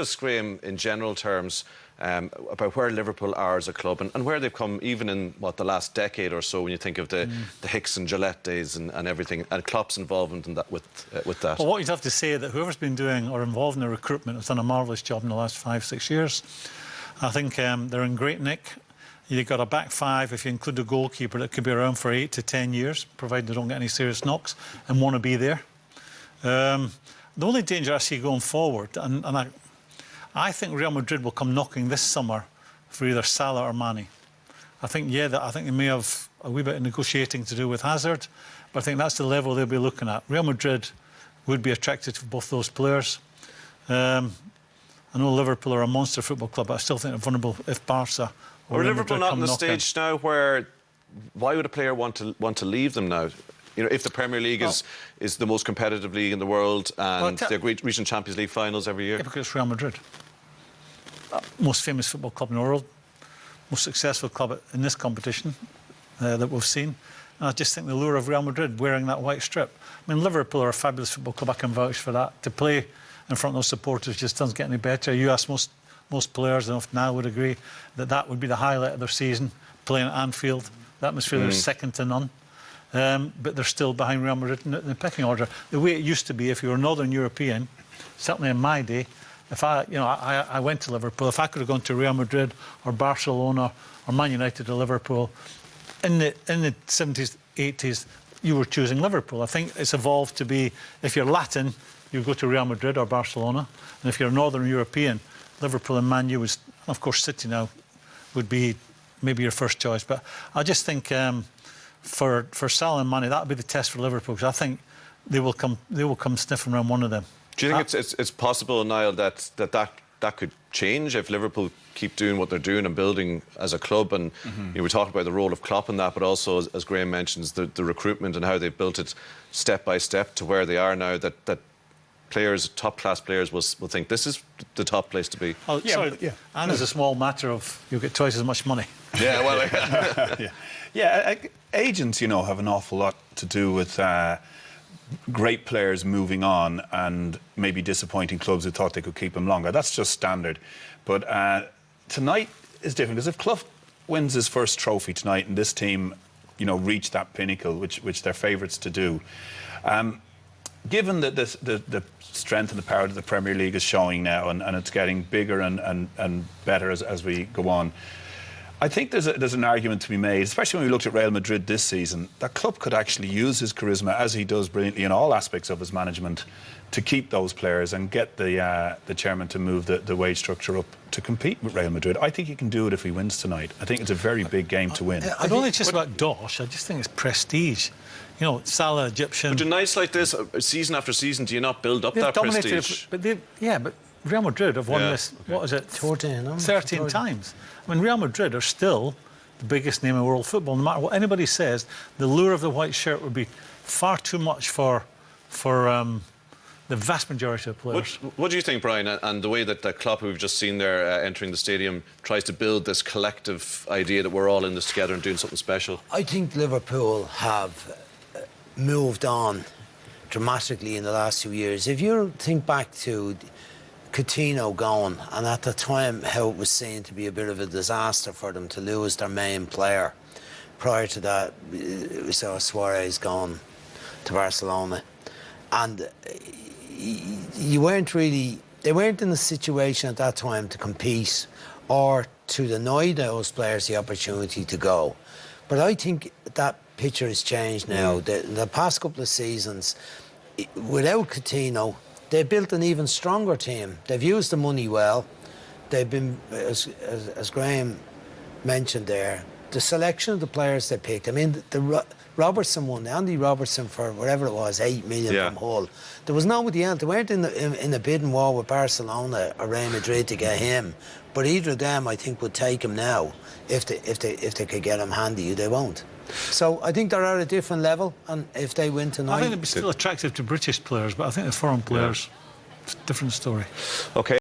to us, Graeme, in general terms, about where Liverpool are as a club and where they've come even in, the last decade or so, when you think of the Hicks and Gillette days and everything, and Klopp's involvement in that with that. Well, what you'd have to say is that whoever's been doing or involved in the recruitment has done a marvellous job in the last 5-6 years. I think they're in great nick. You've got a back five, if you include the goalkeeper, that could be around for 8 to 10 years, provided they don't get any serious knocks and want to be there. The only danger I see going forward, and I think Real Madrid will come knocking this summer for either Salah or Mane. I think they may have a wee bit of negotiating to do with Hazard, but I think that's the level they'll be looking at. Real Madrid would be attracted to both those players. I know Liverpool are a monster football club, but I still think they're vulnerable if Barca or Real Liverpool not in the stage now where why would a player want to leave them now? You know, if the Premier League is the most competitive league in the world and they're reaching Champions League finals every year. Yeah, because it's Real Madrid. Most famous football club in the world, most successful club in this competition that we've seen. And I just think the lure of Real Madrid wearing that white strip. I mean, Liverpool are a fabulous football club, I can vouch for that. To play in front of those supporters just doesn't get any better. You ask most players, and now would agree, that would be the highlight of their season, playing at Anfield. The atmosphere there is second to none. But they're still behind Real Madrid in the pecking order. The way it used to be, if you were Northern European, certainly in my day, if I went to Liverpool, if I could have gone to Real Madrid or Barcelona or Man United or Liverpool, in the 70s, 80s, you were choosing Liverpool. I think it's evolved to be, if you're Latin, you go to Real Madrid or Barcelona, and if you're Northern European, Liverpool and Man U, of course City now, would be maybe your first choice. But I just think for Salah and Mane, that would be the test for Liverpool, because I think they will come sniffing around one of them. Do you think it's possible, Niall, that could change if Liverpool keep doing what they're doing and building as a club? And you know, we talked about the role of Klopp in that, but also, as Graeme mentions, the recruitment and how they've built it step by step to where they are now. That players, top-class players, will think this is the top place to be. Oh, yeah, sorry. Yeah. And it's a small matter of you'll get twice as much money. Yeah, well, agents, you know, have an awful lot to do with great players moving on and maybe disappointing clubs who thought they could keep them longer. That's just standard. But tonight is different, because if Clough wins his first trophy tonight and this team, you know, reach that pinnacle, which they're favourites to do, given that the strength and the power that the Premier League is showing now, and it's getting bigger and better as we go on, I think there's an argument to be made, especially when we looked at Real Madrid this season, that Klopp could actually use his charisma, as he does brilliantly in all aspects of his management, to keep those players and get the chairman to move the wage structure up to compete with Real Madrid. I think he can do it if he wins tonight. I think it's a very big game to win. I don't think it's just about dosh, I just think it's prestige. You know, Salah, Egyptian... But in nights like this, season after season, do you not build up that prestige? But Real Madrid have won this, what is it? 13 times. I mean, Real Madrid are still the biggest name in world football. No matter what anybody says, the lure of the white shirt would be far too much for the vast majority of players. What do you think, Brian, and the way that Klopp, who we've just seen there entering the stadium, tries to build this collective idea that we're all in this together and doing something special? I think Liverpool have moved on dramatically in the last 2 years. If you think back to Coutinho gone, and at the time how it was seen to be a bit of a disaster for them to lose their main player. Prior to that, we saw Suarez gone to Barcelona, and they weren't in a situation at that time to compete or to deny those players the opportunity to go. But I think that picture has changed now. The past couple of seasons, without Coutinho, they built an even stronger team. They've used the money well. They've been, as Graeme mentioned there, the selection of the players they picked. I mean, the Robertson one, Andy Robertson, for whatever it was, 8 million from Hull. There was nobody else. They weren't in a bidding war with Barcelona or Real Madrid to get him. But either of them, I think, would take him now if they could get him handy. They won't. So I think they're at a different level, and if they win tonight... I think it'd be still attractive to British players, but I think the foreign players, it's a different story. OK.